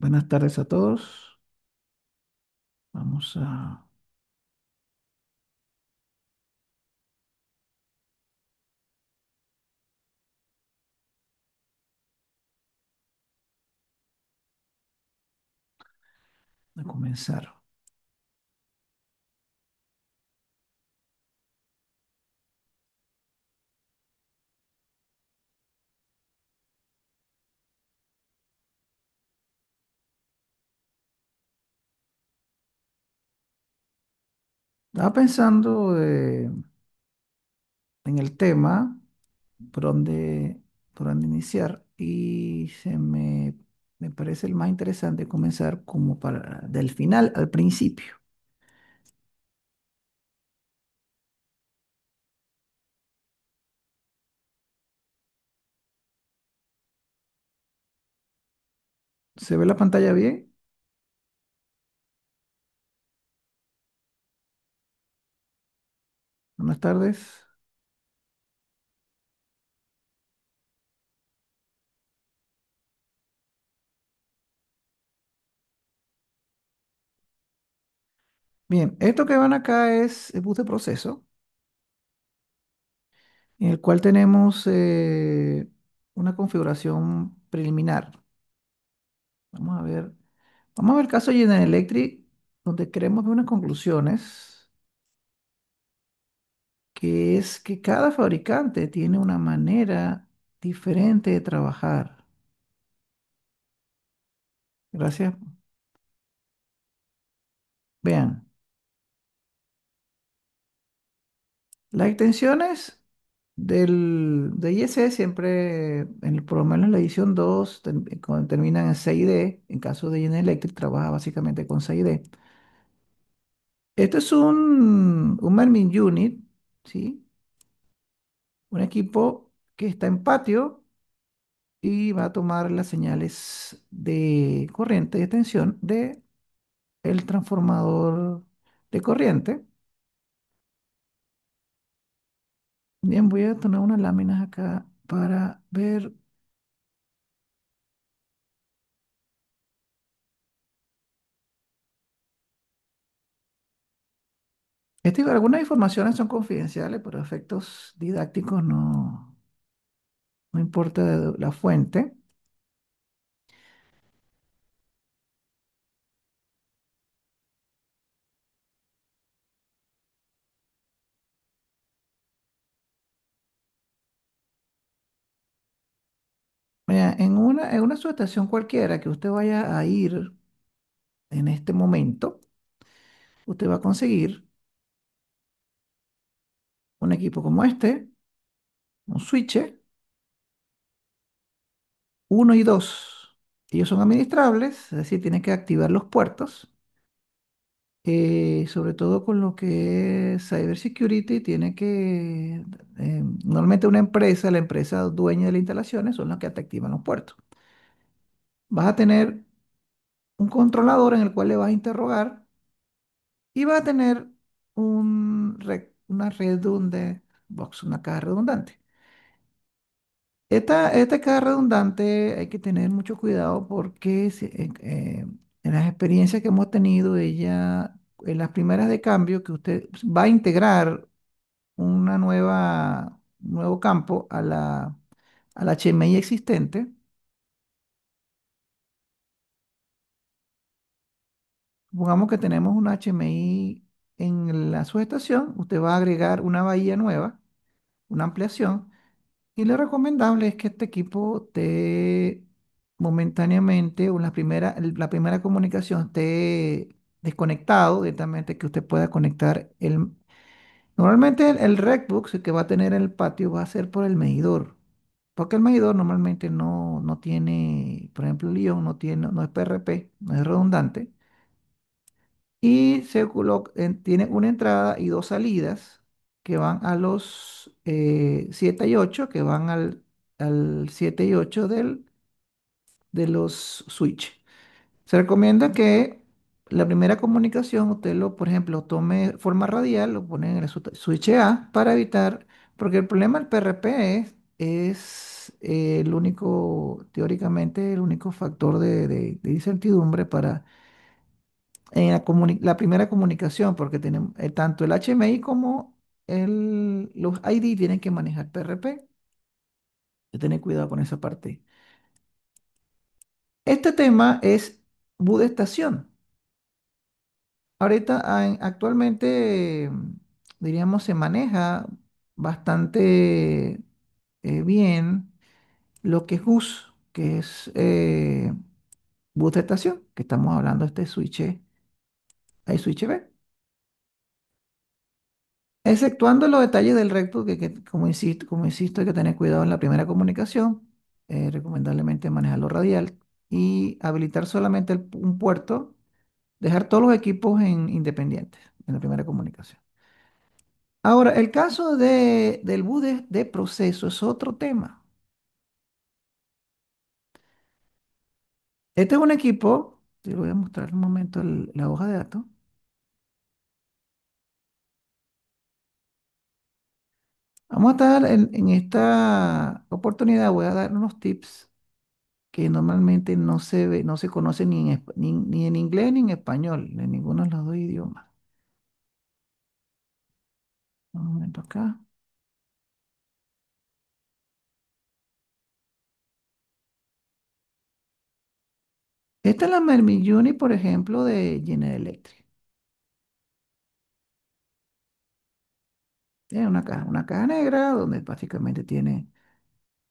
Buenas tardes a todos. Vamos a comenzar. Estaba pensando en el tema por por dónde iniciar y me parece el más interesante comenzar como del final al principio. ¿Se ve la pantalla bien? Buenas tardes. Bien, esto que van acá es el bus de proceso, en el cual tenemos una configuración preliminar. Vamos a ver. Vamos a ver el caso de General Electric, donde queremos ver unas conclusiones, que es que cada fabricante tiene una manera diferente de trabajar. Gracias. Vean, las extensiones de IEC siempre, por lo menos en la edición 2 cuando terminan en 6D, en caso de General Electric, trabaja básicamente con 6D. Esto es un Mermin Unit, ¿sí? Un equipo que está en patio y va a tomar las señales de corriente y de tensión de el transformador de corriente. Bien, voy a poner unas láminas acá para ver. Algunas informaciones son confidenciales, pero a efectos didácticos no importa la fuente. Mira, en una subestación cualquiera que usted vaya a ir en este momento, usted va a conseguir un equipo como este, un switch uno y 2. Ellos son administrables, es decir, tienen que activar los puertos. Sobre todo con lo que es cybersecurity, tiene que, normalmente una empresa, la empresa dueña de las instalaciones, son las que te activan los puertos. Vas a tener un controlador en el cual le vas a interrogar y vas a tener una redundant box, una caja redundante. Esta caja redundante hay que tener mucho cuidado porque en las experiencias que hemos tenido, en las primeras de cambio, que usted va a integrar un nuevo campo a la HMI existente. Supongamos que tenemos una HMI en la subestación, usted va a agregar una bahía nueva, una ampliación, y lo recomendable es que este equipo esté momentáneamente, o en la primera comunicación esté desconectado, directamente que usted pueda conectar Normalmente el Recbook el que va a tener en el patio va a ser por el medidor, porque el medidor normalmente no tiene, por ejemplo, el ion no es PRP, no es redundante, y tiene una entrada y dos salidas que van a los 7 y 8, que van al 7 y 8 de los switch. Se recomienda que la primera comunicación usted por ejemplo, tome forma radial, lo pone en el switch A para evitar, porque el problema del PRP el único, teóricamente, el único factor de incertidumbre para en la primera comunicación, porque tenemos, tanto el HMI como los ID tienen que manejar PRP. Hay que tener cuidado con esa parte. Este tema es boot de estación. Ahorita, actualmente, diríamos, se maneja bastante bien lo que es GUS, que es bus de estación, que estamos hablando de este switch, hay switch B. Exceptuando los detalles del recto, como insisto, hay que tener cuidado en la primera comunicación, recomendablemente manejarlo radial y habilitar solamente un puerto, dejar todos los equipos en independientes en la primera comunicación. Ahora, el caso del bus de proceso es otro tema. Este es un equipo, te voy a mostrar un momento la hoja de datos. Vamos a estar en esta oportunidad, voy a dar unos tips que normalmente no se ve, no se conocen ni en inglés ni en español, en ninguno de los dos idiomas. Un momento acá. Esta es la Mermilluni, por ejemplo, de General Electric. Es una caja negra donde básicamente tiene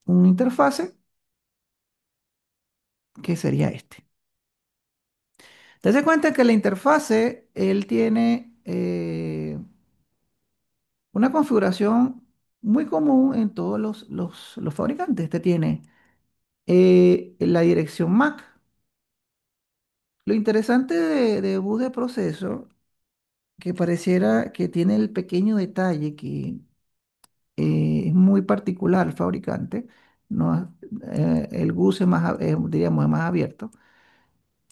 un interfase que sería este. Te das cuenta que la interfase, él tiene una configuración muy común en todos los fabricantes. Este tiene la dirección MAC. Lo interesante de bus de proceso, que pareciera que tiene el pequeño detalle que es muy particular al fabricante, no, el bus es más, diríamos, es más abierto,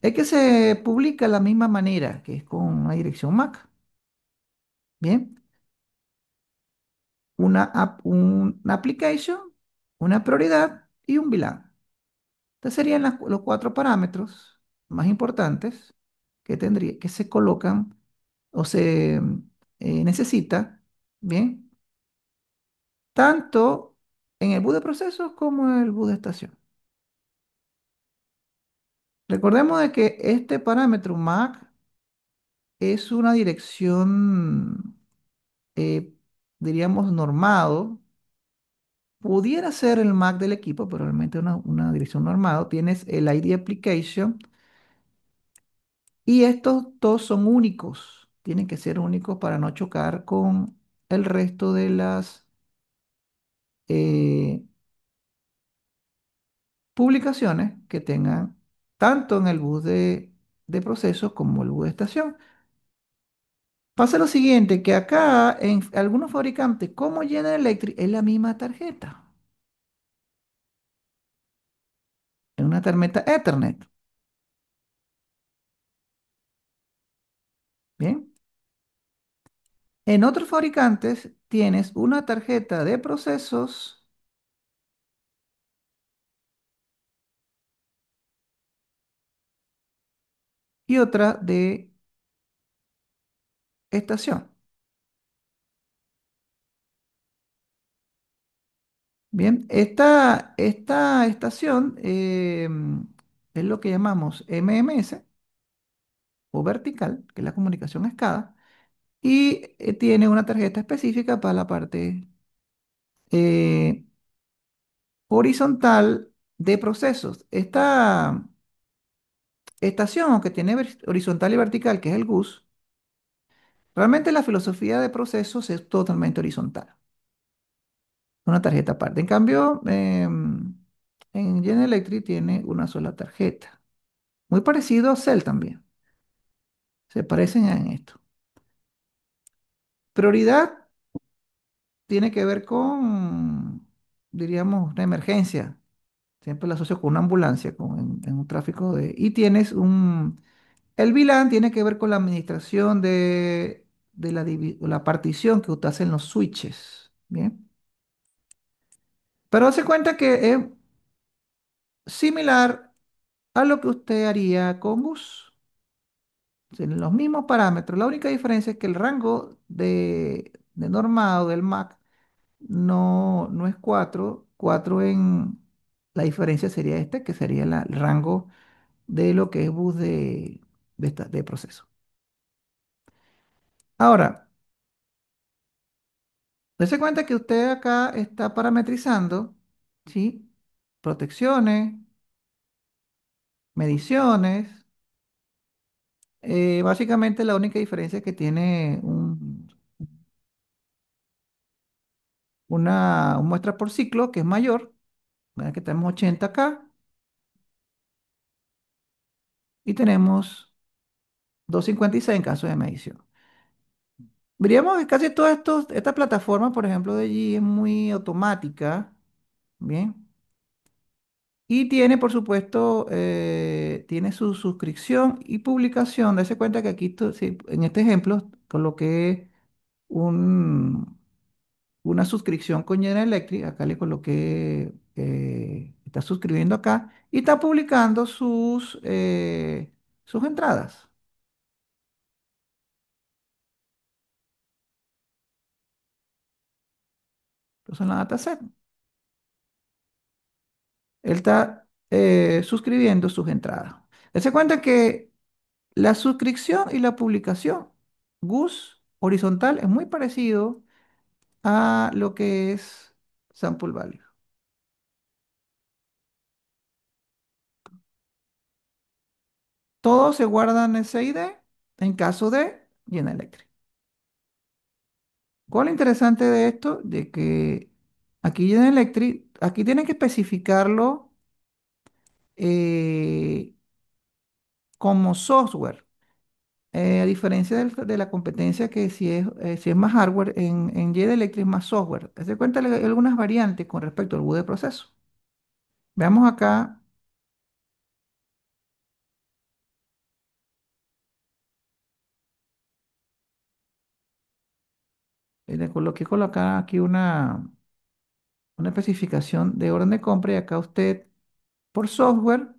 es que se publica de la misma manera, que es con una dirección MAC. Bien, una application, una prioridad y un VLAN. Estos serían los cuatro parámetros más importantes que se colocan o se necesita, ¿bien? Tanto en el bus de procesos como en el bus de estación. Recordemos de que este parámetro MAC es una dirección, eh, diríamos, normado. Pudiera ser el MAC del equipo, pero realmente una dirección normado. Tienes el ID application y estos dos son únicos. Tienen que ser únicos para no chocar con el resto de las eh, publicaciones que tengan tanto en el bus de procesos como el bus de estación. Pasa lo siguiente, que acá en algunos fabricantes, como General Electric, es la misma tarjeta, es una tarjeta Ethernet. Bien. En otros fabricantes tienes una tarjeta de procesos y otra de estación. Bien, esta estación es lo que llamamos MMS o vertical, que es la comunicación a escala, y tiene una tarjeta específica para la parte eh, horizontal de procesos. Esta estación, aunque tiene horizontal y vertical, que es el GUS, realmente la filosofía de procesos es totalmente horizontal. Una tarjeta aparte. En cambio, en General Electric tiene una sola tarjeta. Muy parecido a Cell también. Se parecen en esto. Prioridad tiene que ver con, diríamos, una emergencia. Siempre la asocio con una ambulancia, en un tráfico de... Y tienes un... El VLAN tiene que ver con la administración de la partición que usted hace en los switches. Bien. Pero hace cuenta que es similar a lo que usted haría con bus. Tienen los mismos parámetros. La única diferencia es que el rango de normado del Mac no es 4. 4 en... La diferencia sería este, que sería el rango de lo que es bus de proceso. Ahora, dése cuenta que usted acá está parametrizando, ¿sí? Protecciones, mediciones. Básicamente la única diferencia es que tiene una muestra por ciclo que es mayor. ¿Verdad? Que tenemos 80 acá y tenemos 256 en caso de medición. Veríamos que casi todas esta plataforma, por ejemplo, de allí es muy automática, ¿bien? Y tiene, por supuesto, tiene su suscripción y publicación. Dese cuenta que aquí, sí, en este ejemplo, coloqué un, una suscripción con General Electric. Acá le coloqué, está suscribiendo acá y está publicando sus entradas. Entonces, en la dataset, él está suscribiendo sus entradas. Dese cuenta que la suscripción y la publicación GUS horizontal es muy parecido a lo que es Sample Value. Todo se guarda en el CID en caso de General Electric. ¿Cuál es lo interesante de esto? De que aquí General Electric, aquí tienen que especificarlo eh, como software. A diferencia de la competencia que si es más hardware, en General Electric es más software. Haz de cuenta hay algunas variantes con respecto al bus de proceso. Veamos acá, le coloqué colocar aquí una especificación de orden de compra y acá usted por software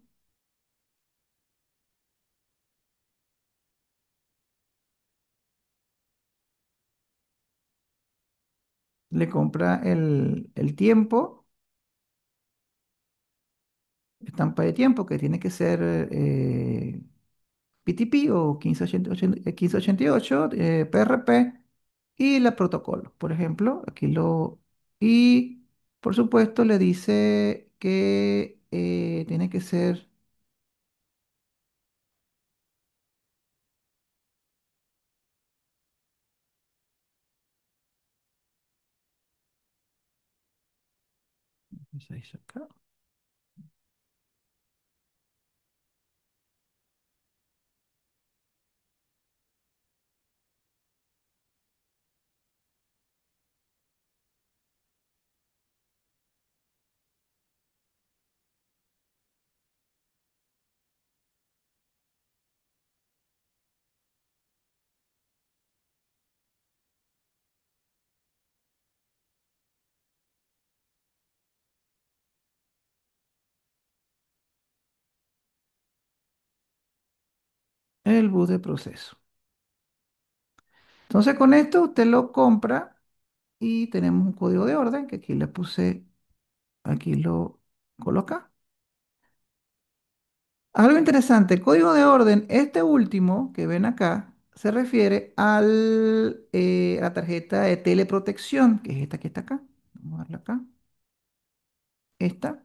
le compra el tiempo, estampa de tiempo que tiene que ser PTP o 1588, PRP y la protocolo. Por ejemplo, y por supuesto le dice que tiene que ser, ¿qué se dice acá? El bus de proceso. Entonces con esto usted lo compra y tenemos un código de orden que aquí le puse, aquí lo coloca. Algo interesante, el código de orden, este último que ven acá, se refiere a la tarjeta de teleprotección, que es esta que está acá. Vamos a darle acá. Esta.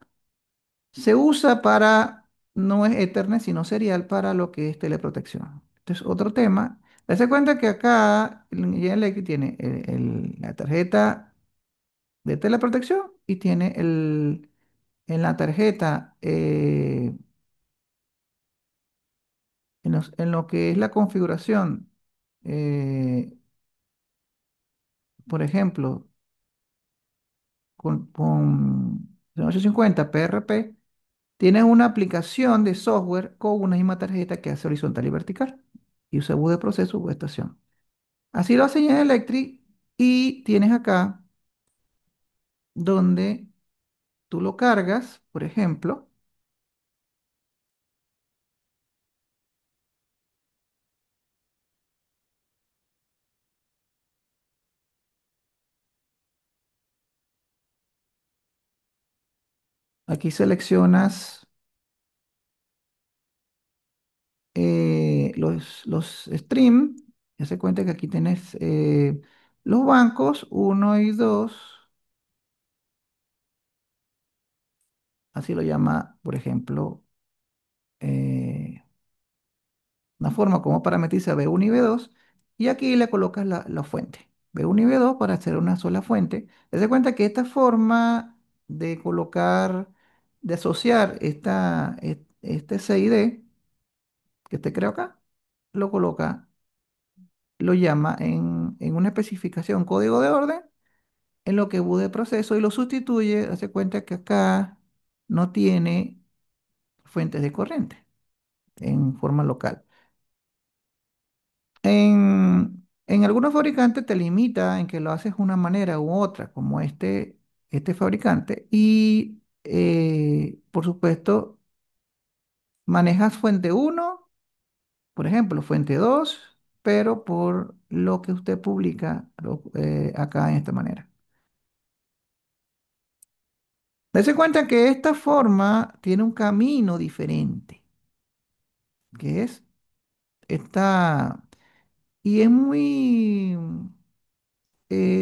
Se usa para, no es Ethernet, sino serial para lo que es teleprotección. Este es otro tema. Dese cuenta que acá el General Electric tiene la tarjeta de teleprotección y tiene en la tarjeta, en lo que es la configuración, eh, por ejemplo, con 850 PRP, tienes una aplicación de software con una misma tarjeta que hace horizontal y vertical. Y usa bus de proceso, bus de estación. Así lo hace General Electric y tienes acá donde tú lo cargas, por ejemplo, aquí seleccionas los stream, ya se cuenta que aquí tienes los bancos uno y 2, así lo llama, por ejemplo, eh, una forma como parametriza B1 y B2, y aquí le colocas la fuente, B1 y B2 para hacer una sola fuente. Ya se cuenta que esta forma de colocar, de asociar este CID que te creo acá, lo coloca, lo llama en una especificación código de orden en lo que bude proceso y lo sustituye. Hace cuenta que acá no tiene fuentes de corriente en forma local. En algunos fabricantes te limita en que lo haces de una manera u otra, como este fabricante, y por supuesto manejas fuente uno, por ejemplo, fuente 2, pero por lo que usted publica acá en esta manera. Dese cuenta que esta forma tiene un camino diferente, que es esta, y es muy,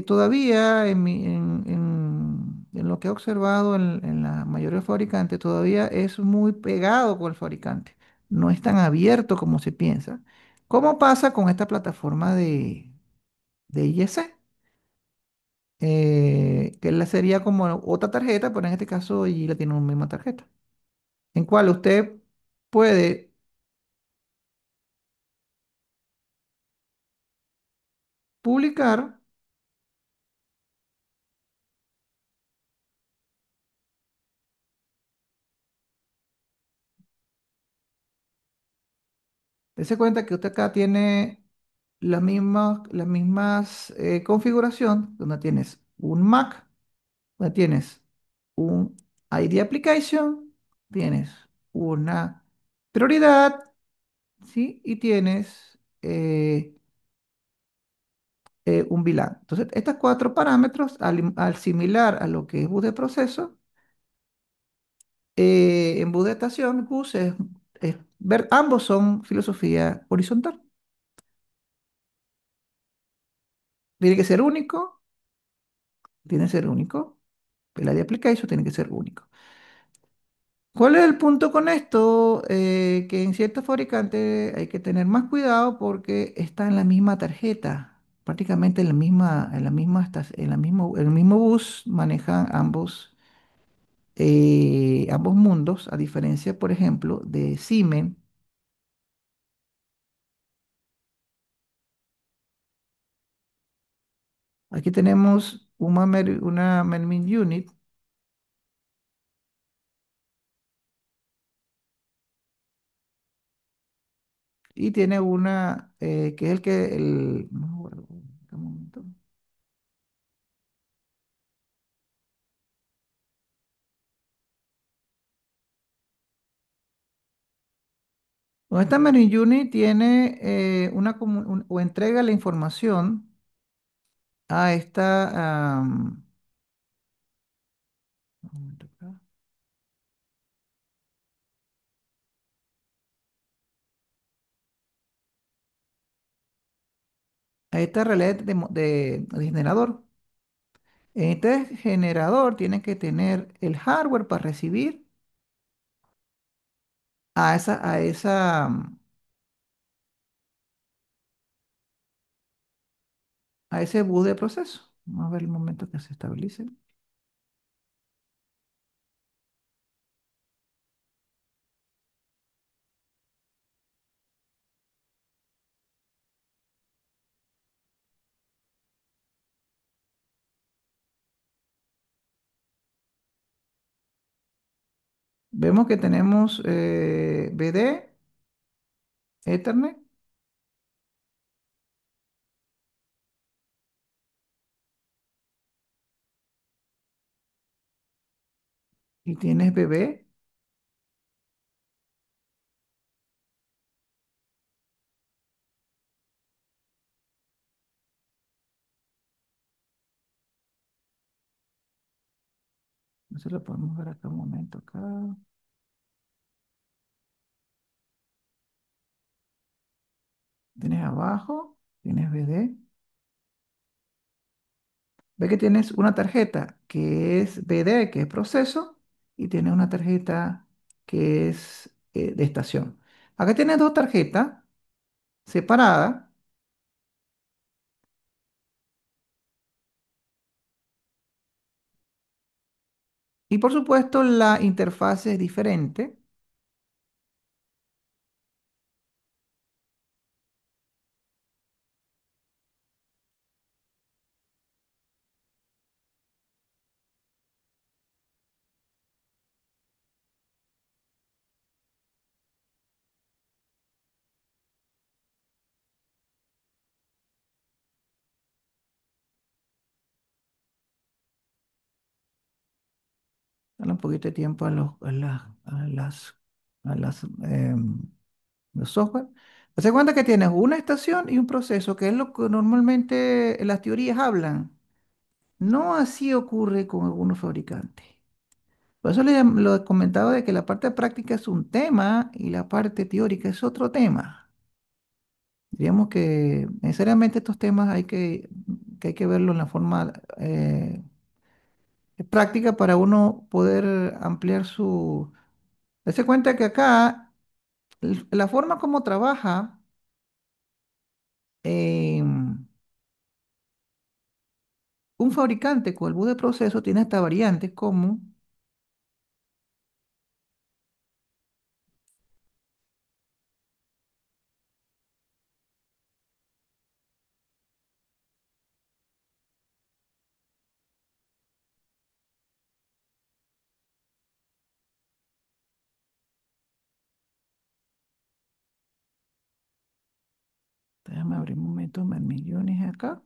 todavía en lo que he observado en la mayoría de fabricantes, todavía es muy pegado con el fabricante, no es tan abierto como se piensa. ¿Cómo pasa con esta plataforma de IEC? Que la sería como otra tarjeta, pero en este caso y la tiene una misma tarjeta, en cual usted puede publicar. Dese cuenta que usted acá tiene las mismas configuración, donde tienes un Mac, donde tienes un ID Application, tienes una prioridad, ¿sí? Y tienes un VLAN. Entonces, estos cuatro parámetros, al similar a lo que es bus de proceso, en bus de estación, bus ambos son filosofía horizontal. Tiene que ser único, tiene que ser único. El ID Application tiene que ser único. ¿Cuál es el punto con esto? Que en ciertos fabricantes hay que tener más cuidado porque está en la misma tarjeta, prácticamente en el mismo bus manejan ambos mundos, a diferencia, por ejemplo, de Siemens. Aquí tenemos una Mermin Unit y tiene una que es no me acuerdo, un momento. Bueno, esta Marine Unit tiene o entrega la información a un momento acá, a esta relé de generador. Este generador tiene que tener el hardware para recibir a esa, a esa, a ese bus de proceso. Vamos a ver el momento que se estabilice. Vemos que tenemos BD, Ethernet. y tienes bebé. No sé, lo podemos ver acá un momento acá. Tienes abajo, tienes BD. Ve que tienes una tarjeta que es BD, que es proceso, y tienes una tarjeta que es de estación. Acá tienes dos tarjetas separadas y por supuesto la interfaz es diferente. Dale un poquito de tiempo a los software. Haz de cuenta que tienes una estación y un proceso, que es lo que normalmente las teorías hablan. No así ocurre con algunos fabricantes. Por eso lo he comentado de que la parte práctica es un tema y la parte teórica es otro tema. Digamos que necesariamente estos temas que hay que verlo en la forma práctica para uno poder ampliar su... Darse cuenta que acá la forma como trabaja un fabricante con el bus de proceso tiene hasta variantes como... Déjame abrir un momento, más millones acá.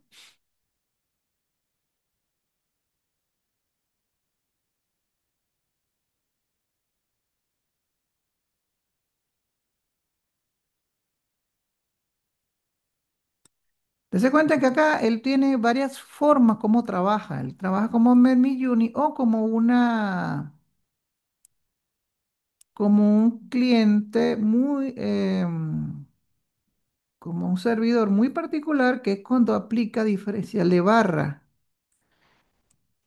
Dese cuenta que acá él tiene varias formas como trabaja. Él trabaja como Mermilluni o como como un cliente muy, como un servidor muy particular que es cuando aplica diferencial de barra.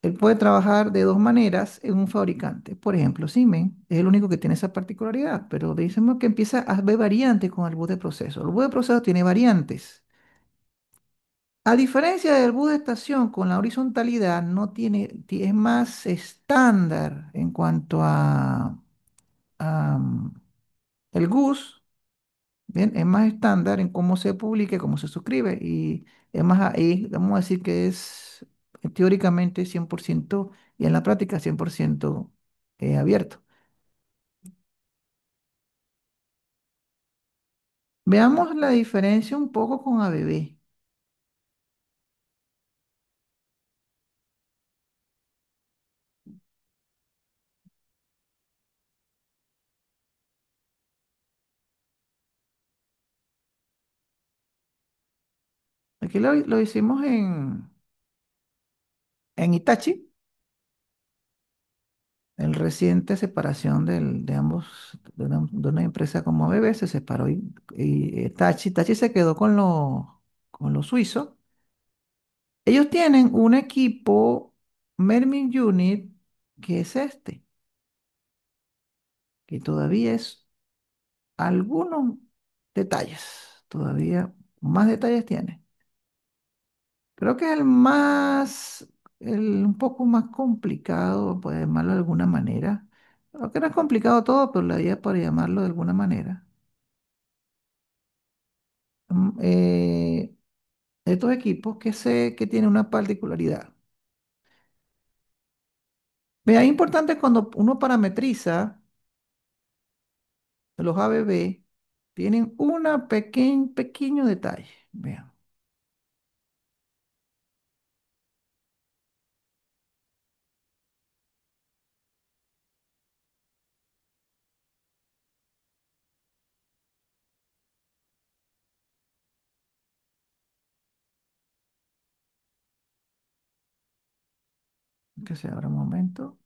Él puede trabajar de dos maneras en un fabricante. Por ejemplo, Siemens es el único que tiene esa particularidad, pero decimos que empieza a ver variantes con el bus de proceso. El bus de proceso tiene variantes. A diferencia del bus de estación con la horizontalidad, no tiene, es más estándar en cuanto a el GUS, bien, es más estándar en cómo se publica, y cómo se suscribe y es más ahí, vamos a decir que es teóricamente 100% y en la práctica 100% abierto. Veamos la diferencia un poco con ABB. Aquí lo hicimos en Itachi. El reciente separación de ambos, de una empresa como ABB, se separó y Tachi se quedó con los suizos. Ellos tienen un equipo Mermin Unit que es este, que todavía es algunos detalles, todavía más detalles tiene. Creo que es un poco más complicado, por llamarlo de alguna manera. Creo que no es complicado todo, pero la idea es para llamarlo de alguna manera. De estos equipos que sé que tienen una particularidad. Vea, es importante cuando uno parametriza los ABB, tienen una pequeño detalle. Vean, Que se abra un momento.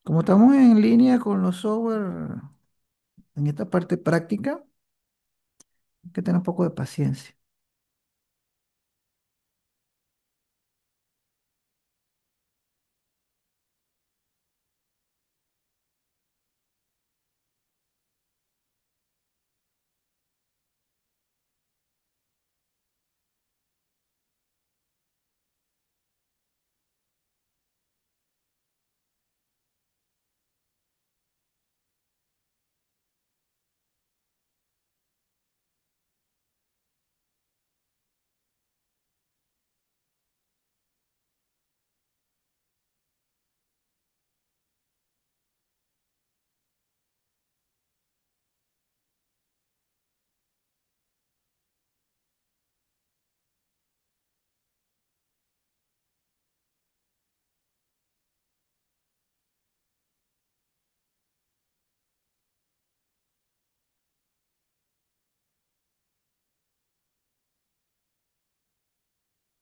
Como estamos en línea con los software en esta parte práctica, hay que tener un poco de paciencia.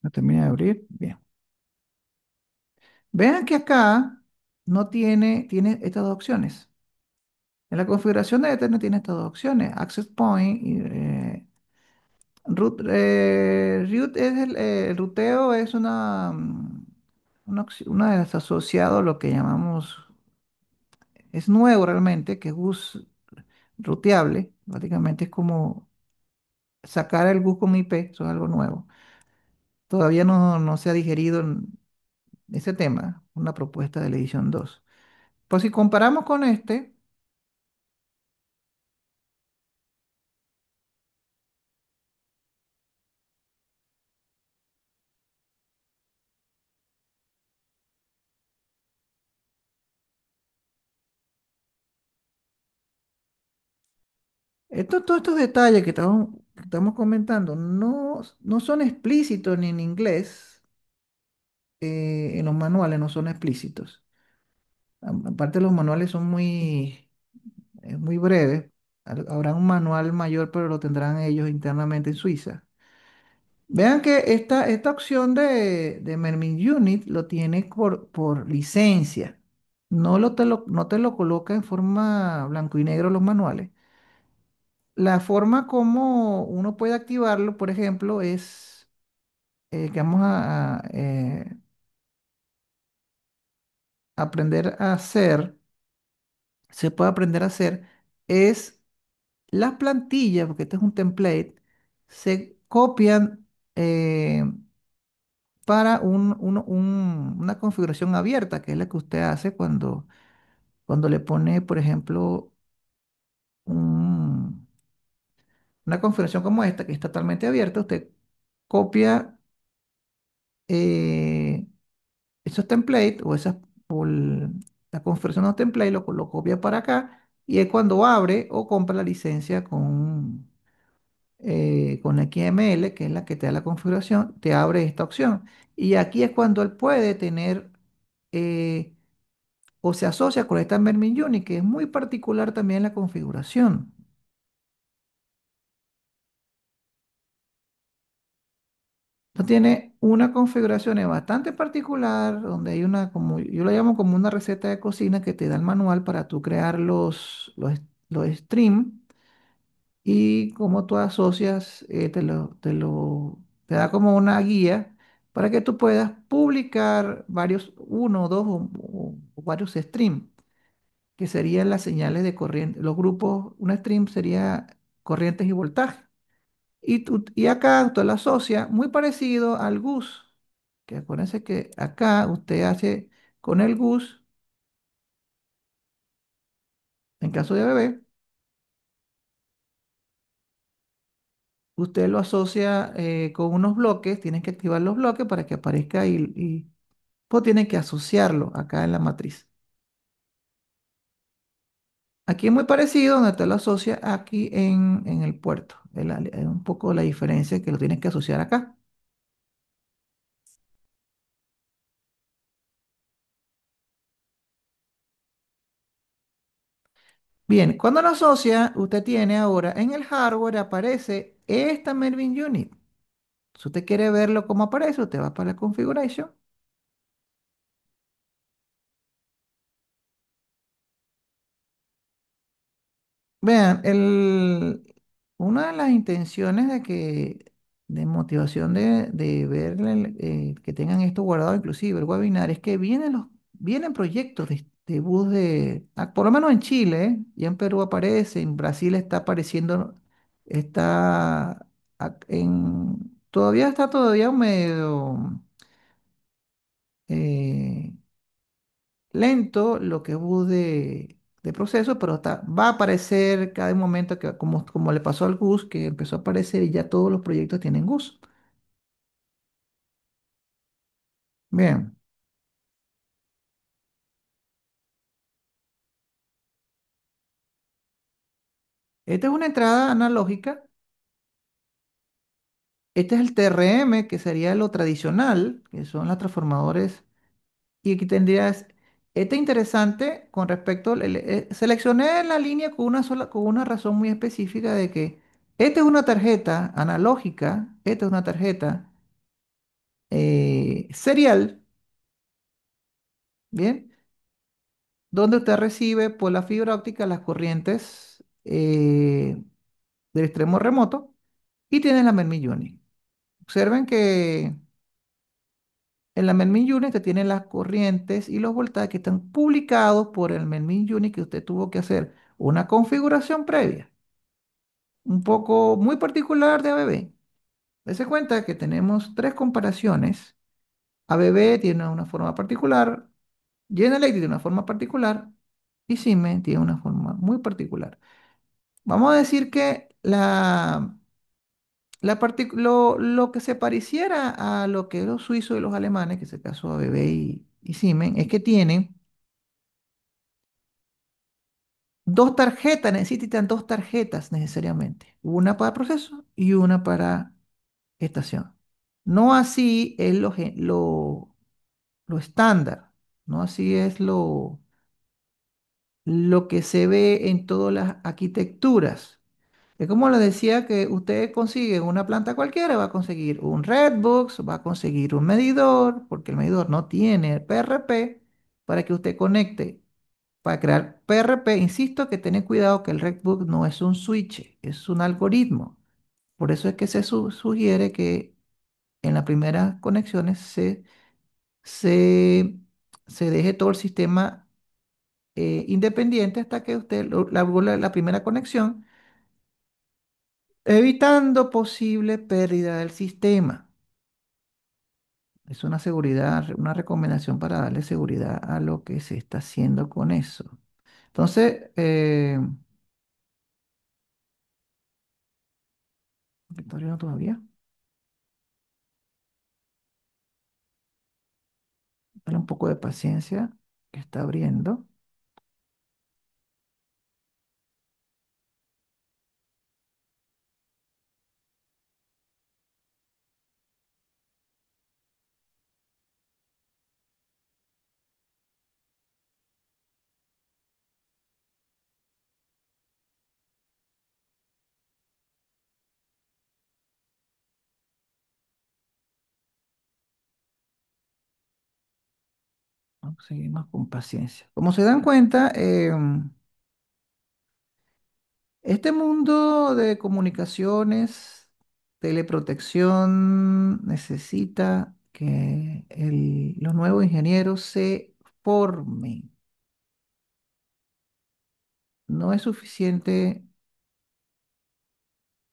No termina de abrir. Bien. Vean que acá no tiene estas dos opciones. En la configuración de Ethernet tiene estas dos opciones. Access Point y root es el ruteo es una de las asociados a lo que llamamos, es nuevo realmente, que es bus ruteable. Básicamente es como sacar el bus con IP, eso es algo nuevo. Todavía no se ha digerido en ese tema, una propuesta de la edición 2. Pues si comparamos con este, todos estos detalles que estamos comentando no son explícitos ni en inglés, en los manuales no son explícitos. Aparte los manuales son muy breves. Habrá un manual mayor, pero lo tendrán ellos internamente en Suiza. Vean que esta opción de Mermin Unit lo tiene por licencia. No te lo coloca en forma blanco y negro los manuales. La forma como uno puede activarlo, por ejemplo, es que vamos a aprender a hacer, se puede aprender a hacer, es las plantillas, porque este es un template, se copian para una configuración abierta, que es la que usted hace cuando le pone, por ejemplo, un- una configuración como esta, que es totalmente abierta, usted copia eh, esos templates la configuración de los templates, lo copia para acá y es cuando abre o compra la licencia con XML, que es la que te da la configuración, te abre esta opción. Y aquí es cuando él puede tener eh, o se asocia con esta Mermin Unit, que es muy particular también la configuración. Esto tiene una configuración bastante particular, donde hay como yo lo llamo como una receta de cocina que te da el manual para tú crear los streams y cómo tú asocias, te da como una guía para que tú puedas publicar uno, dos o varios streams, que serían las señales de corriente. Los grupos, un stream sería corrientes y voltaje. Y acá usted lo asocia muy parecido al GUS, que acuérdense que acá usted hace con el GUS, en caso de bebé, usted lo asocia con unos bloques, tienen que activar los bloques para que aparezca y pues tienen que asociarlo acá en la matriz. Aquí es muy parecido, donde usted lo asocia aquí en el puerto. Es un poco la diferencia que lo tienes que asociar acá. Bien, cuando lo asocia, usted tiene ahora en el hardware aparece esta Melvin Unit. Si usted quiere verlo cómo aparece, usted va para la configuration. Vean, una de las intenciones de motivación de ver que tengan esto guardado, inclusive el webinar, es que vienen proyectos de bus por lo menos en Chile, ¿eh? Ya en Perú aparece, en Brasil está apareciendo, está todavía está todavía medio eh, lento lo que es bus de proceso, pero va a aparecer cada momento que, como le pasó al GUS, que empezó a aparecer y ya todos los proyectos tienen GUS. Bien, esta es una entrada analógica. Este es el TRM, que sería lo tradicional, que son los transformadores. Y aquí tendrías, este interesante con respecto, seleccioné la línea con una razón muy específica de que esta es una tarjeta analógica, esta es una tarjeta serial, ¿bien? Donde usted recibe por la fibra óptica las corrientes del extremo remoto y tiene la Mermi Unit. Observen que en la Mermi Unit usted tiene las corrientes y los voltajes que están publicados por el Mermi Unit que usted tuvo que hacer una configuración previa, un poco muy particular de ABB. Dese cuenta que tenemos tres comparaciones. ABB tiene una forma particular, General Electric tiene una forma particular y Siemens tiene una forma muy particular. Vamos a decir que lo que se pareciera a lo que los suizos y los alemanes, que es el caso de ABB y Siemens, es que tienen dos tarjetas, necesitan dos tarjetas necesariamente, una para proceso y una para estación. No así es lo estándar, no así es lo que se ve en todas las arquitecturas. Es como le decía que usted consigue en una planta cualquiera, va a conseguir un Redbox, va a conseguir un medidor, porque el medidor no tiene PRP, para que usted conecte. Para crear PRP, insisto que tened cuidado que el Redbook no es un switch, es un algoritmo. Por eso es que se sugiere que en las primeras conexiones se, se deje todo el sistema independiente hasta que usted la primera conexión, evitando posible pérdida del sistema. Es una seguridad, una recomendación para darle seguridad a lo que se está haciendo con eso. Entonces, ¿está abriendo todavía? Dale un poco de paciencia, que está abriendo. Seguimos con paciencia. Como se dan cuenta, este mundo de comunicaciones, teleprotección, necesita que los nuevos ingenieros se formen. No es suficiente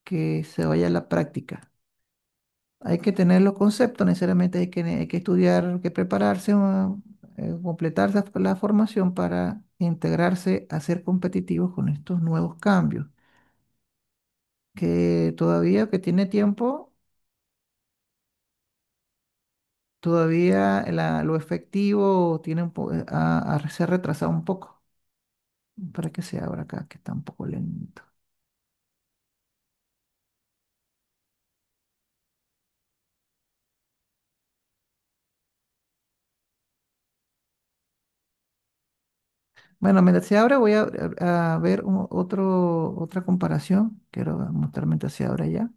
que se vaya a la práctica. Hay que tener los conceptos, necesariamente hay que estudiar, hay que prepararse, completar la formación para integrarse a ser competitivos con estos nuevos cambios. Que todavía que tiene tiempo, todavía lo efectivo tiene se ha retrasado un poco. Para que se abra acá, que está un poco lento. Bueno, mientras se abre, voy a ver otra comparación. Quiero mostrar mientras se abre ya.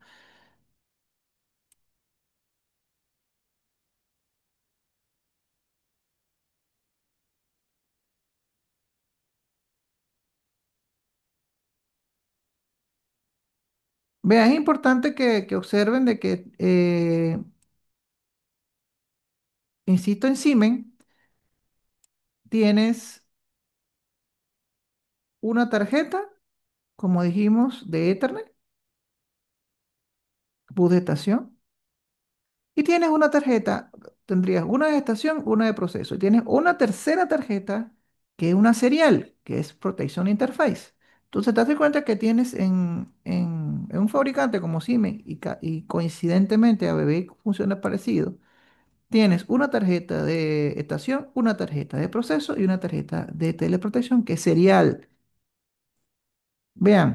Vean, es importante que observen de que, insisto en Siemens, tienes una tarjeta, como dijimos, de Ethernet, bus de estación, y tienes una tarjeta, tendrías una de estación, una de proceso, y tienes una tercera tarjeta que es una serial, que es Protection Interface. Entonces te das cuenta que tienes en un fabricante como Siemens y coincidentemente ABB funciona parecido. Tienes una tarjeta de estación, una tarjeta de proceso y una tarjeta de teleprotección que es serial. Vean,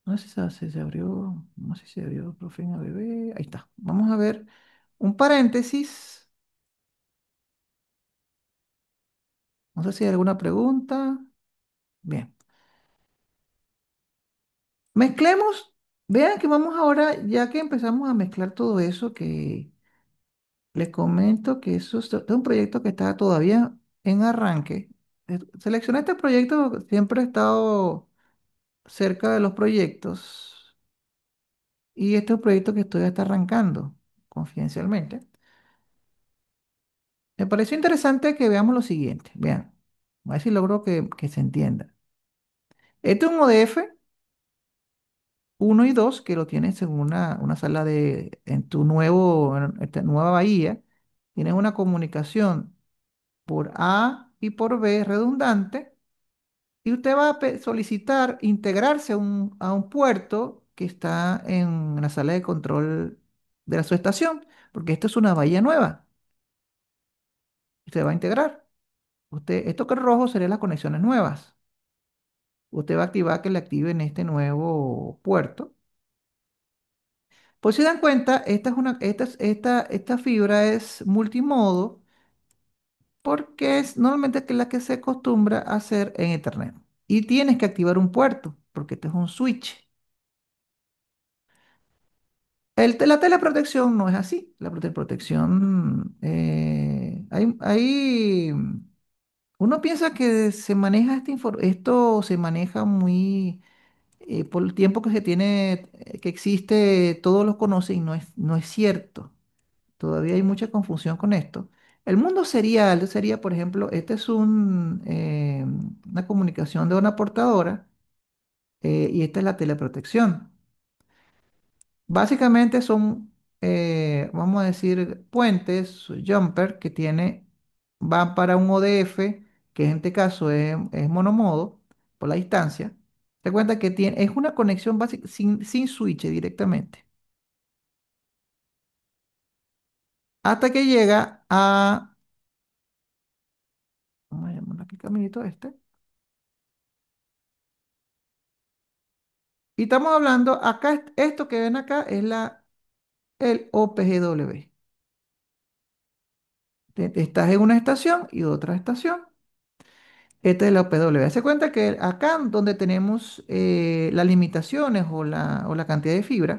no sé si se abrió, no sé si se abrió, profe, en ABB. Ahí está. Vamos a ver un paréntesis. No sé si hay alguna pregunta. Bien. Mezclemos. Vean que vamos ahora, ya que empezamos a mezclar todo eso, que les comento que eso es un proyecto que está todavía en arranque. Seleccioné este proyecto porque siempre he estado cerca de los proyectos y este es un proyecto que estoy hasta arrancando confidencialmente. Me pareció interesante que veamos lo siguiente. Vean, a ver si logro que se entienda. Este es un ODF uno y 2 que lo tienes en una sala en tu en esta nueva bahía. Tienes una comunicación por A y por B redundante y usted va a solicitar integrarse a un puerto que está en la sala de control de la subestación, porque esto es una bahía nueva. Usted va a integrar. Esto que es rojo serían las conexiones nuevas. Usted va a activar que le active en este nuevo puerto. Pues si dan cuenta, esta fibra es multimodo porque es normalmente que la que se acostumbra a hacer en Ethernet. Y tienes que activar un puerto porque este es un switch. La teleprotección no es así. La teleprotección, uno piensa que se maneja esto se maneja muy, por el tiempo que se tiene, que existe, todos lo conocen y no es cierto. Todavía hay mucha confusión con esto. El mundo serial sería, por ejemplo, este es una comunicación de una portadora y esta es la teleprotección. Básicamente son, vamos a decir, puentes, jumper, van para un ODF, que en este caso es monomodo, por la distancia. Te cuenta que es una conexión básica sin switch directamente. Hasta que llega vamos a llamarlo aquí caminito este. Y estamos hablando, acá, esto que ven acá es el OPGW. Estás en una estación y otra estación. Esta es la OPW. Se cuenta que acá donde tenemos las limitaciones o la cantidad de fibra,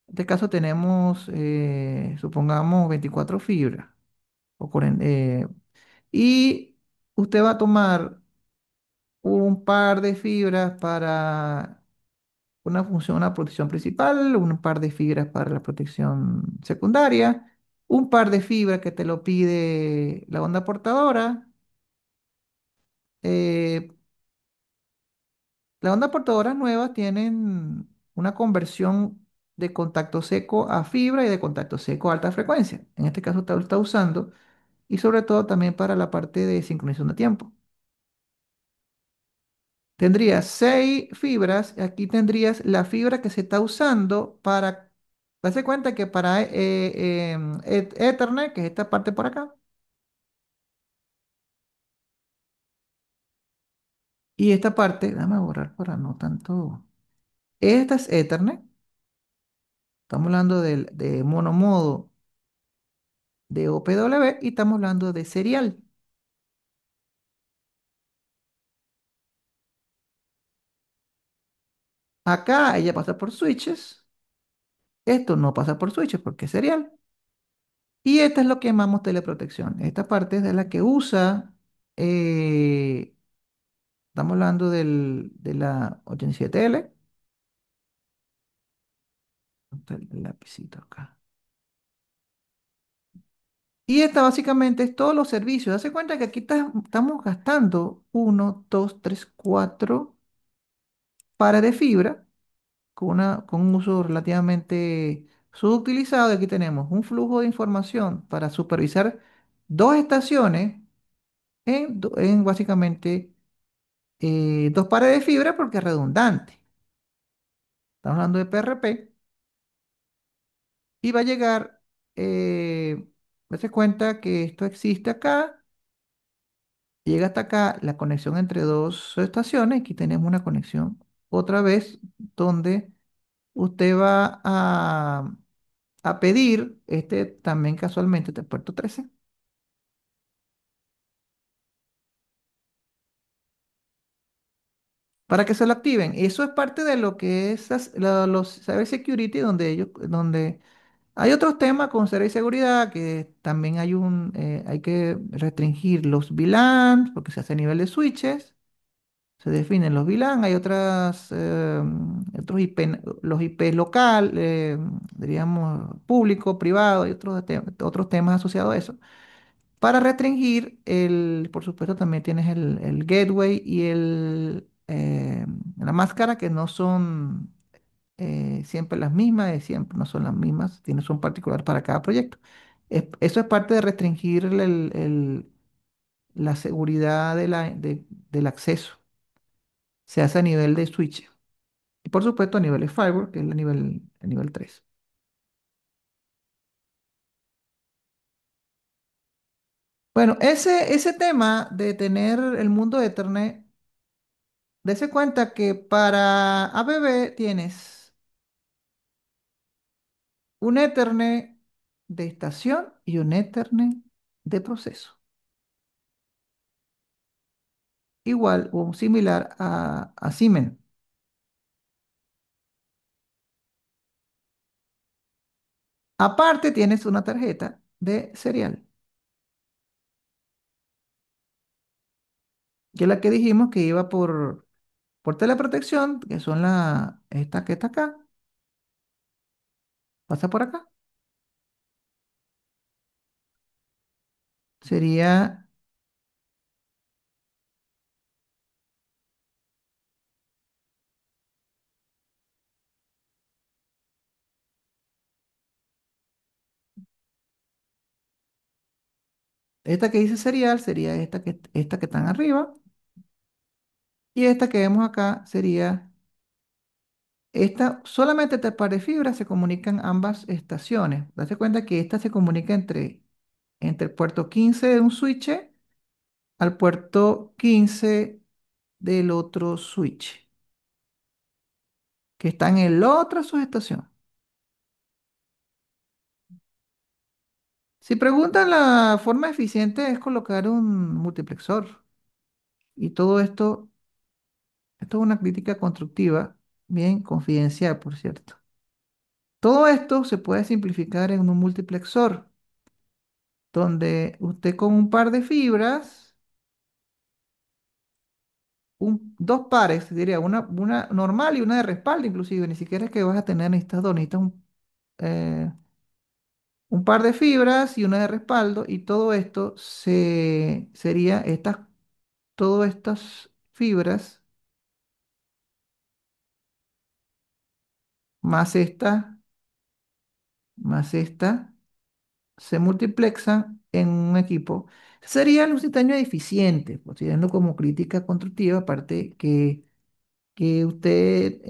en este caso tenemos, supongamos, 24 fibras. O 40, y usted va a tomar un par de fibras para una función, una protección principal, un par de fibras para la protección secundaria, un par de fibras que te lo pide la onda portadora. eh, las ondas portadoras nuevas tienen una conversión de contacto seco a fibra y de contacto seco a alta frecuencia. En este caso lo está usando y sobre todo también para la parte de sincronización de tiempo. Tendrías 6 fibras, aquí tendrías la fibra que se está usando para, darse cuenta que para Ethernet, que es esta parte por acá, y esta parte, déjame borrar para no tanto, esta es Ethernet, estamos hablando de monomodo de OPW y estamos hablando de serial. Acá ella pasa por switches, esto no pasa por switches porque es serial. Y esta es lo que llamamos teleprotección. Esta parte es de la que usa, eh, estamos hablando de la 87L. ¿Dónde está el lapicito acá? Y esta básicamente es todos los servicios. Hace cuenta que aquí estamos gastando uno, dos, tres, cuatro pares de fibra con un uso relativamente subutilizado. Y aquí tenemos un flujo de información para supervisar dos estaciones en básicamente dos pares de fibra porque es redundante. Estamos hablando de PRP y va a llegar, darse cuenta que esto existe acá, llega hasta acá la conexión entre dos estaciones. Aquí tenemos una conexión otra vez donde usted va a pedir este también casualmente de puerto 13 para que se lo activen. Eso es parte de lo que es los cybersecurity, donde donde hay otros temas con ciberseguridad que también hay que restringir los VLANs porque se hace a nivel de switches, se definen los VLAN, hay otros IP, los IP local, diríamos público, privado, y otros temas asociados a eso. Para restringir, por supuesto, también tienes el gateway y la máscara, que no son siempre las mismas, siempre no son las mismas, son particulares para cada proyecto. Eso es parte de restringir la seguridad del acceso. Se hace a nivel de switch. Y por supuesto a nivel de firewall, que es el nivel 3. Bueno, ese tema de tener el mundo de Ethernet, dése cuenta que para ABB tienes un Ethernet de estación y un Ethernet de proceso. Igual o similar a Siemens. Aparte tienes una tarjeta de serial, que es la que dijimos que iba por teleprotección, que son esta que está acá, pasa por acá. Sería esta que dice serial, sería esta que están arriba, y esta que vemos acá sería esta. Solamente este par de fibras se comunican ambas estaciones. Date cuenta que esta se comunica entre el puerto 15 de un switch al puerto 15 del otro switch, que está en la otra subestación. Si preguntan, la forma eficiente es colocar un multiplexor. Y todo esto es una crítica constructiva, bien confidencial, por cierto. Todo esto se puede simplificar en un multiplexor, donde usted con un par de fibras, dos pares, diría, una normal y una de respaldo, inclusive, ni siquiera es que vas a tener, necesitas dos, necesitas un par de fibras y una de respaldo, y todo esto sería todas estas fibras más esta, se multiplexan en un equipo. Sería un diseño eficiente, considerando como crítica constructiva, aparte que usted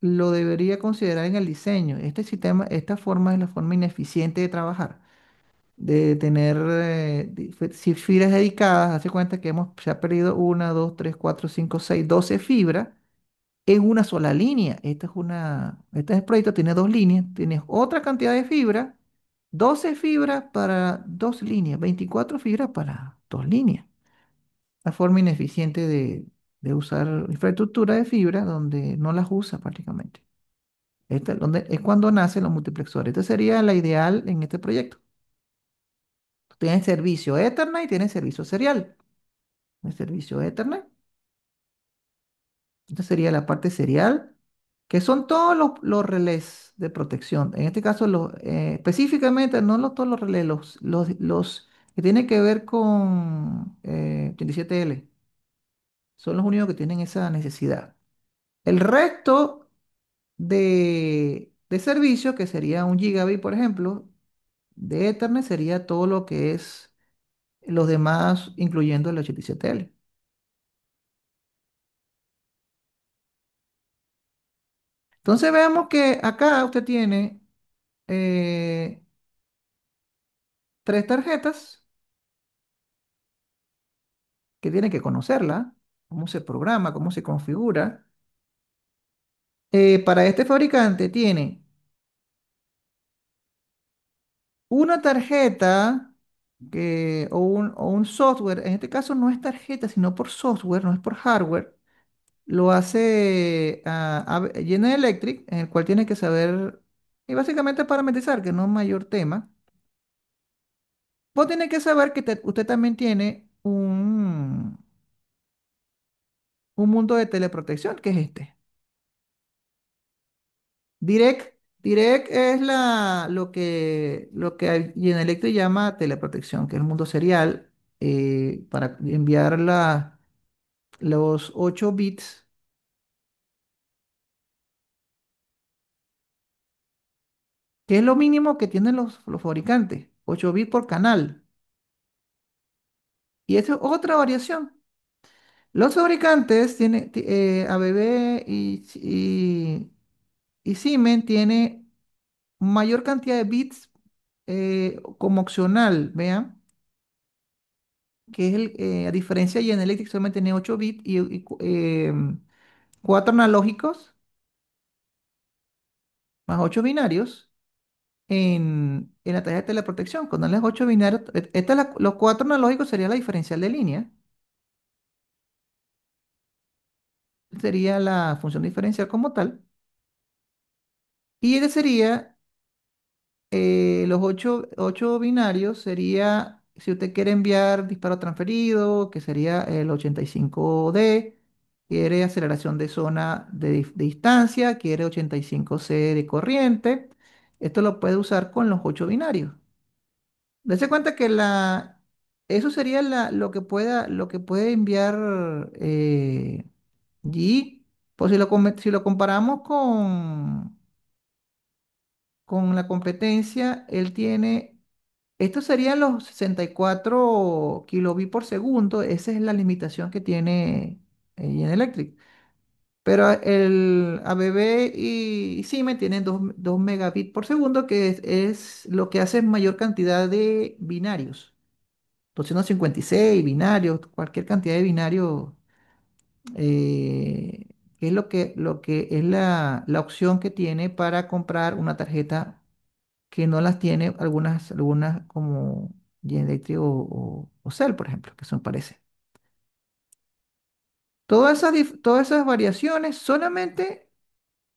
lo debería considerar en el diseño. Este sistema, esta forma es la forma ineficiente de trabajar, de tener si fibras dedicadas. Hace cuenta que se ha perdido una, dos, tres, cuatro, cinco, seis, 12 fibras en una sola línea. Este es el proyecto, tiene dos líneas, tienes otra cantidad de fibras, 12 fibras para dos líneas, 24 fibras para dos líneas. La forma ineficiente de usar infraestructura de fibra donde no las usa prácticamente. Donde, es cuando nacen los multiplexores. Esta sería la ideal en este proyecto. Tienes servicio Ethernet y tienes servicio serial. El servicio Ethernet, esta sería la parte serial, que son todos los relés de protección. En este caso, específicamente, no todos los relés, los que tienen que ver con 87L, son los únicos que tienen esa necesidad. El resto de servicios, que sería un gigabit, por ejemplo, de Ethernet, sería todo lo que es los demás, incluyendo el 87L. Entonces vemos que acá usted tiene eh, tres tarjetas que tiene que conocerla, cómo se programa, cómo se configura. Para este fabricante tiene una tarjeta o un software. En este caso no es tarjeta, sino por software, no es por hardware. Lo hace General Electric, en el cual tiene que saber y básicamente parametrizar, que no es mayor tema. Vos tenés que saber que usted también tiene un mundo de teleprotección, que es este. Direct es lo que General Electric llama teleprotección, que es el mundo serial, para enviar los 8 bits, que es lo mínimo que tienen los fabricantes, 8 bits por canal. Y esa es otra variación. Los fabricantes tienen, ABB y Siemens tiene mayor cantidad de bits como opcional, vean, que es a diferencia de General Electric solamente tiene 8 bits y 4 analógicos más 8 binarios en la tarjeta de la protección. Cuando les 8 binarios, los 4 analógicos sería la diferencial de línea, sería la función diferencial como tal, y ese sería los ocho binarios sería, si usted quiere enviar disparo transferido, que sería el 85D, quiere aceleración de zona de distancia, quiere 85C de corriente. Esto lo puede usar con los 8 binarios. Dese cuenta que eso sería lo que puede enviar G. Pues si lo comparamos con la competencia, él tiene. Estos serían los 64 kilobits por segundo. Esa es la limitación que tiene General Electric. Pero el ABB y Siemens tienen 2 megabits por segundo, que es lo que hace mayor cantidad de binarios. 256 binarios, cualquier cantidad de binarios, que es lo que es la opción que tiene para comprar una tarjeta que no las tiene algunas como General Electric o Cell, por ejemplo, que son parecidas. Todas esas variaciones solamente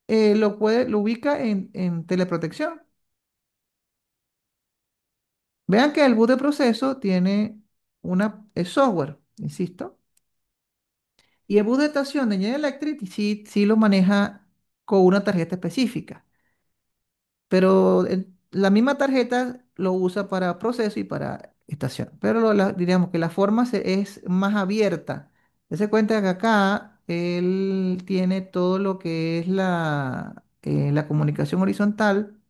lo ubica en teleprotección. Vean que el boot de proceso tiene es software, insisto, y el boot de estación de General Electric sí lo maneja con una tarjeta específica. Pero la misma tarjeta lo usa para proceso y para estación. Pero diríamos que la forma es más abierta. Se cuenta que acá él tiene todo lo que es la comunicación horizontal,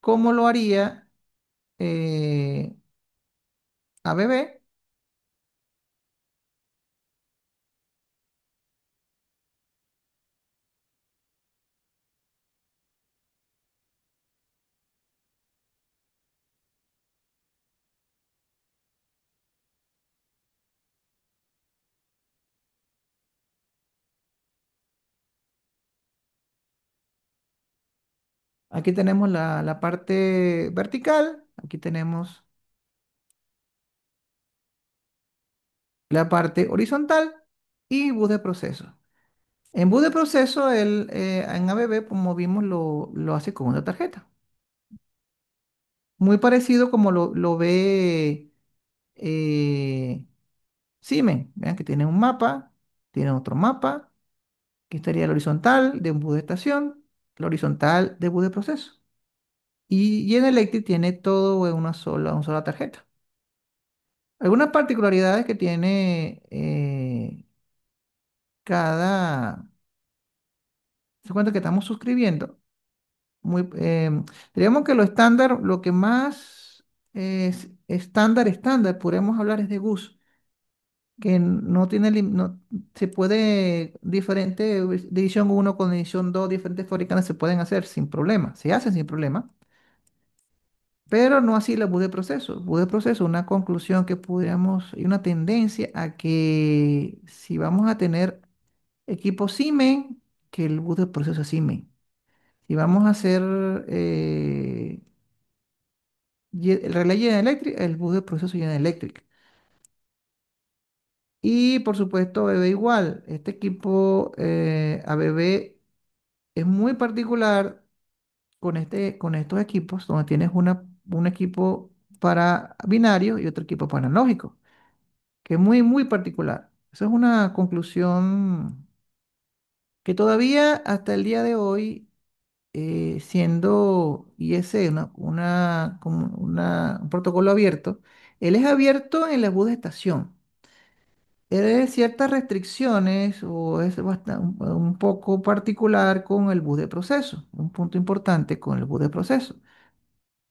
como lo haría eh, ABB. Aquí tenemos la parte vertical, aquí tenemos la parte horizontal y bus de proceso. En bus de proceso, en ABB, como vimos, lo hace con una tarjeta. Muy parecido como lo ve Siemens. Vean que tiene un mapa, tiene otro mapa, que estaría el horizontal de un bus de estación, el horizontal de bus de proceso. Y en Electric tiene todo en una sola tarjeta. Algunas particularidades que tiene cada... Se cuenta que estamos suscribiendo. Muy, diríamos que lo estándar, lo que más es estándar, podríamos hablar es de GUS, que no tiene, no, se puede, diferente edición uno con edición 2 diferentes fabricantes se pueden hacer sin problema, se hacen sin problema, pero no así la bus de proceso. Bus de proceso, una conclusión que pudiéramos, y una tendencia a que si vamos a tener equipo Siemens, que el bus de proceso es Siemens. Si vamos a hacer el relay General Electric, el bus de proceso General Electric. Y por supuesto, ABB igual. Este equipo ABB es muy particular con estos equipos, donde tienes un equipo para binario y otro equipo para analógico, que es muy, muy particular. Esa es una conclusión que todavía hasta el día de hoy, siendo IEC un protocolo abierto, él es abierto en la bus de estación. Tiene ciertas restricciones o es un poco particular con el bus de proceso, un punto importante con el bus de proceso.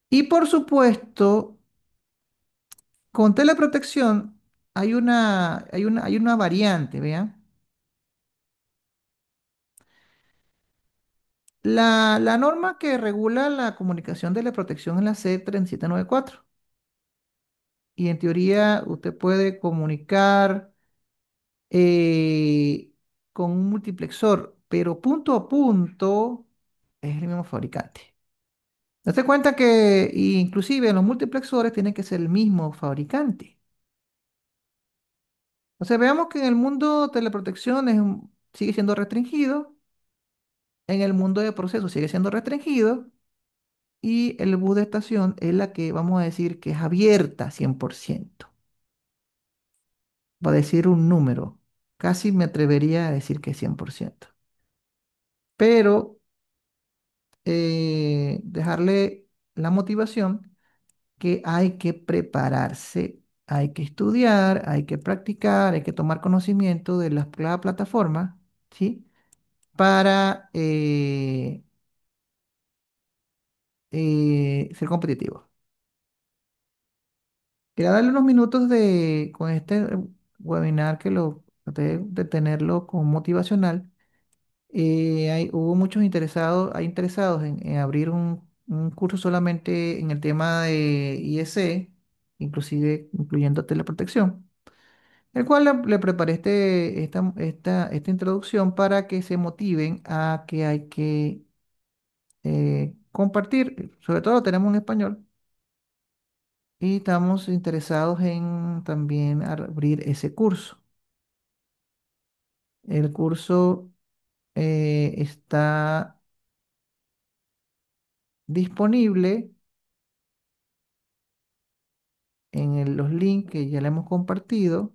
Y por supuesto, con teleprotección hay una variante, vean. La norma que regula la comunicación de la protección es la C3794. Y en teoría usted puede comunicar eh, con un multiplexor, pero punto a punto es el mismo fabricante. Date cuenta que inclusive los multiplexores tienen que ser el mismo fabricante. O sea, veamos que en el mundo teleprotección sigue siendo restringido, en el mundo de procesos sigue siendo restringido, y el bus de estación es la que vamos a decir que es abierta 100%. Va a decir un número, casi me atrevería a decir que 100%. Pero dejarle la motivación que hay que prepararse, hay que estudiar, hay que practicar, hay que tomar conocimiento de la plataforma, ¿sí? Para ser competitivo. Quería darle unos minutos con este webinar que lo traté de tenerlo como motivacional. Hubo muchos interesados, hay interesados en abrir un curso solamente en el tema de IEC, inclusive incluyendo teleprotección, el cual le preparé esta introducción para que se motiven a que hay que compartir, sobre todo lo tenemos en español, y estamos interesados en también abrir ese curso. El curso está disponible en los links que ya le hemos compartido.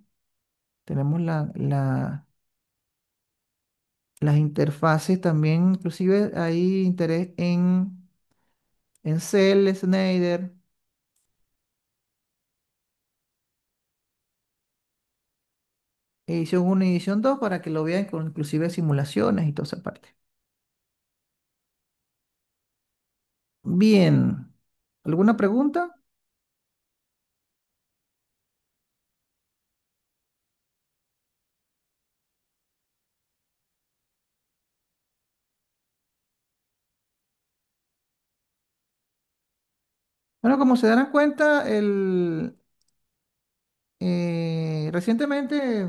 Tenemos las interfaces también, inclusive hay interés en Cell, Snyder, edición uno y edición 2 para que lo vean con inclusive simulaciones y toda esa parte. Bien, ¿alguna pregunta? Bueno, como se darán cuenta, recientemente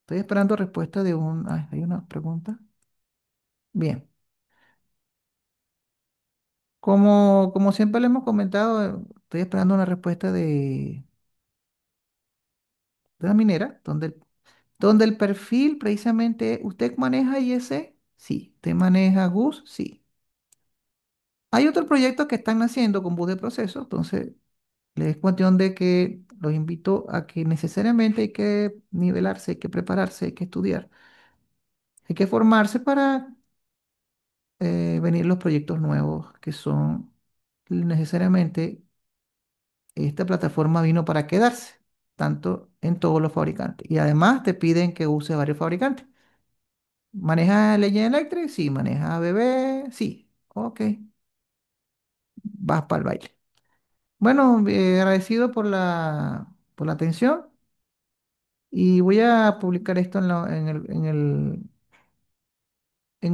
estoy esperando respuesta de hay una pregunta. Bien, como siempre le hemos comentado, estoy esperando una respuesta de la minera, donde el perfil precisamente, ¿usted maneja IS? Sí. ¿Usted maneja GUS? Sí. Hay otros proyectos que están haciendo con bus de proceso, entonces es cuestión de que los invito a que necesariamente hay que nivelarse, hay que prepararse, hay que estudiar, hay que formarse para venir los proyectos nuevos que son necesariamente esta plataforma vino para quedarse, tanto en todos los fabricantes. Y además te piden que use varios fabricantes. ¿Maneja Legend Electric? Sí. ¿Maneja ABB? Sí. Ok, vas para el baile. Bueno, agradecido por la atención y voy a publicar esto en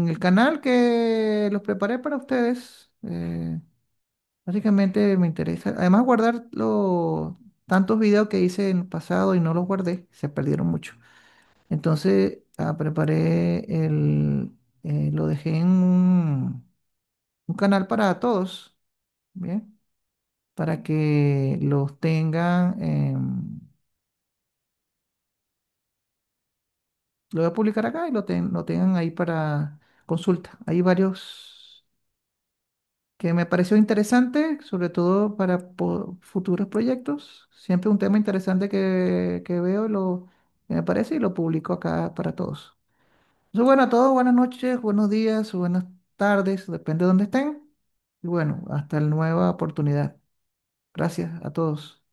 el canal que los preparé para ustedes. Básicamente me interesa. Además, guardar los tantos videos que hice en el pasado y no los guardé, se perdieron mucho. Entonces, preparé lo dejé en un canal para todos, ¿bien? Para que los tengan, lo voy a publicar acá y lo tengan ahí para consulta. Hay varios que me pareció interesante, sobre todo para futuros proyectos. Siempre un tema interesante que veo que me parece y lo publico acá para todos. Entonces, bueno, a todos, buenas noches, buenos días, buenas tardes, depende de dónde estén. Y bueno, hasta la nueva oportunidad. Gracias a todos.